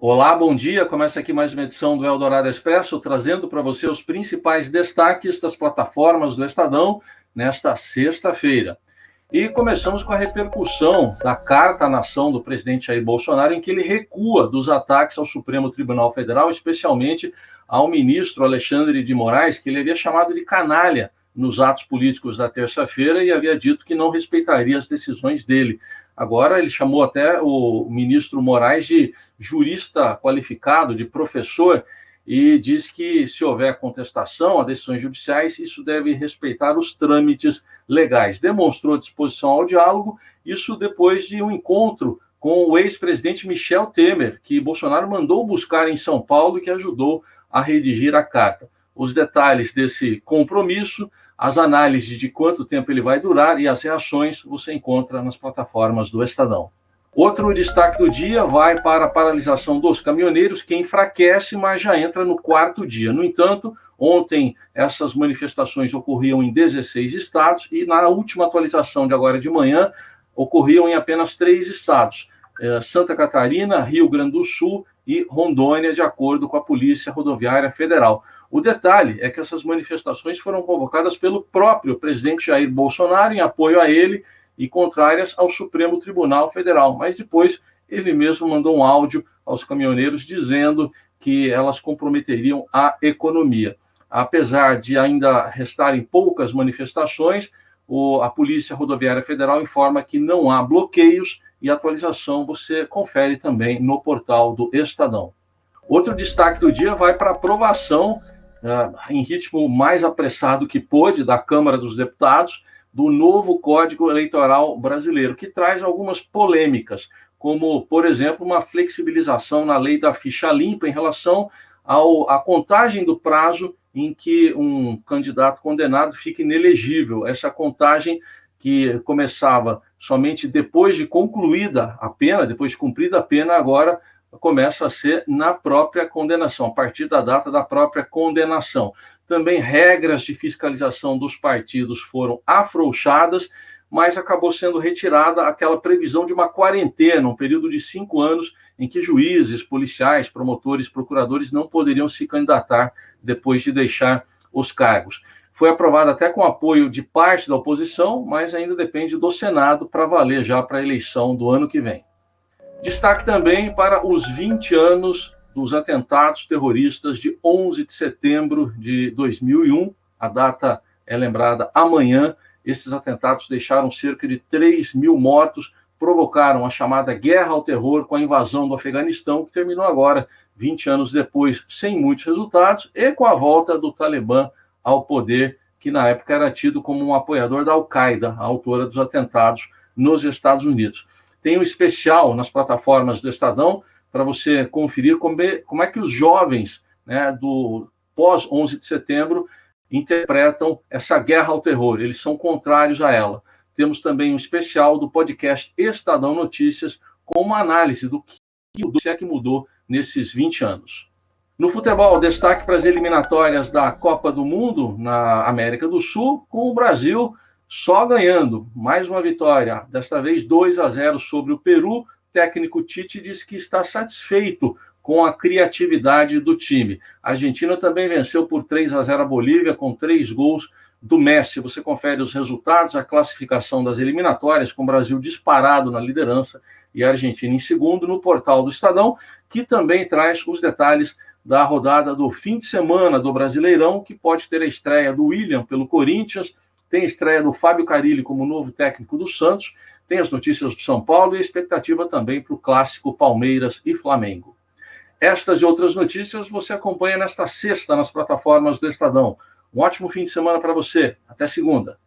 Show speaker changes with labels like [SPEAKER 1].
[SPEAKER 1] Olá, bom dia. Começa aqui mais uma edição do Eldorado Expresso, trazendo para você os principais destaques das plataformas do Estadão nesta sexta-feira. E começamos com a repercussão da carta à nação do presidente Jair Bolsonaro, em que ele recua dos ataques ao Supremo Tribunal Federal, especialmente ao ministro Alexandre de Moraes, que ele havia chamado de canalha nos atos políticos da terça-feira e havia dito que não respeitaria as decisões dele. Agora ele chamou até o ministro Moraes de jurista qualificado, de professor, e diz que se houver contestação a decisões judiciais, isso deve respeitar os trâmites legais. Demonstrou disposição ao diálogo, isso depois de um encontro com o ex-presidente Michel Temer, que Bolsonaro mandou buscar em São Paulo e que ajudou a redigir a carta. Os detalhes desse compromisso, as análises de quanto tempo ele vai durar e as reações você encontra nas plataformas do Estadão. Outro destaque do dia vai para a paralisação dos caminhoneiros, que enfraquece, mas já entra no quarto dia. No entanto, ontem essas manifestações ocorriam em 16 estados e na última atualização de agora de manhã ocorriam em apenas 3 estados, Santa Catarina, Rio Grande do Sul e Rondônia, de acordo com a Polícia Rodoviária Federal. O detalhe é que essas manifestações foram convocadas pelo próprio presidente Jair Bolsonaro em apoio a ele e contrárias ao Supremo Tribunal Federal. Mas depois ele mesmo mandou um áudio aos caminhoneiros dizendo que elas comprometeriam a economia. Apesar de ainda restarem poucas manifestações, a Polícia Rodoviária Federal informa que não há bloqueios e a atualização você confere também no portal do Estadão. Outro destaque do dia vai para a aprovação, em ritmo mais apressado que pôde, da Câmara dos Deputados, do novo Código Eleitoral Brasileiro, que traz algumas polêmicas, como, por exemplo, uma flexibilização na lei da ficha limpa em relação à contagem do prazo em que um candidato condenado fica inelegível. Essa contagem que começava somente depois de concluída a pena, depois de cumprida a pena, agora começa a ser na própria condenação, a partir da data da própria condenação. Também regras de fiscalização dos partidos foram afrouxadas, mas acabou sendo retirada aquela previsão de uma quarentena, um período de 5 anos, em que juízes, policiais, promotores, procuradores não poderiam se candidatar depois de deixar os cargos. Foi aprovada até com apoio de parte da oposição, mas ainda depende do Senado para valer já para a eleição do ano que vem. Destaque também para os 20 anos dos atentados terroristas de 11 de setembro de 2001. A data é lembrada amanhã. Esses atentados deixaram cerca de 3 mil mortos, provocaram a chamada Guerra ao Terror com a invasão do Afeganistão, que terminou agora, 20 anos depois, sem muitos resultados, e com a volta do Talibã ao poder, que na época era tido como um apoiador da Al-Qaeda, a autora dos atentados nos Estados Unidos. Tem um especial nas plataformas do Estadão para você conferir como é que os jovens, do pós-11 de setembro interpretam essa guerra ao terror. Eles são contrários a ela. Temos também um especial do podcast Estadão Notícias com uma análise do que mudou nesses 20 anos. No futebol, destaque para as eliminatórias da Copa do Mundo na América do Sul, com o Brasil só ganhando. Mais uma vitória, desta vez 2-0 sobre o Peru. O técnico Tite diz que está satisfeito com a criatividade do time. A Argentina também venceu por 3-0 a Bolívia, com 3 gols do Messi. Você confere os resultados, a classificação das eliminatórias, com o Brasil disparado na liderança e a Argentina em segundo, no portal do Estadão, que também traz os detalhes da rodada do fim de semana do Brasileirão, que pode ter a estreia do William pelo Corinthians, tem a estreia do Fábio Carille como novo técnico do Santos, tem as notícias do São Paulo e a expectativa também para o clássico Palmeiras e Flamengo. Estas e outras notícias você acompanha nesta sexta nas plataformas do Estadão. Um ótimo fim de semana para você. Até segunda.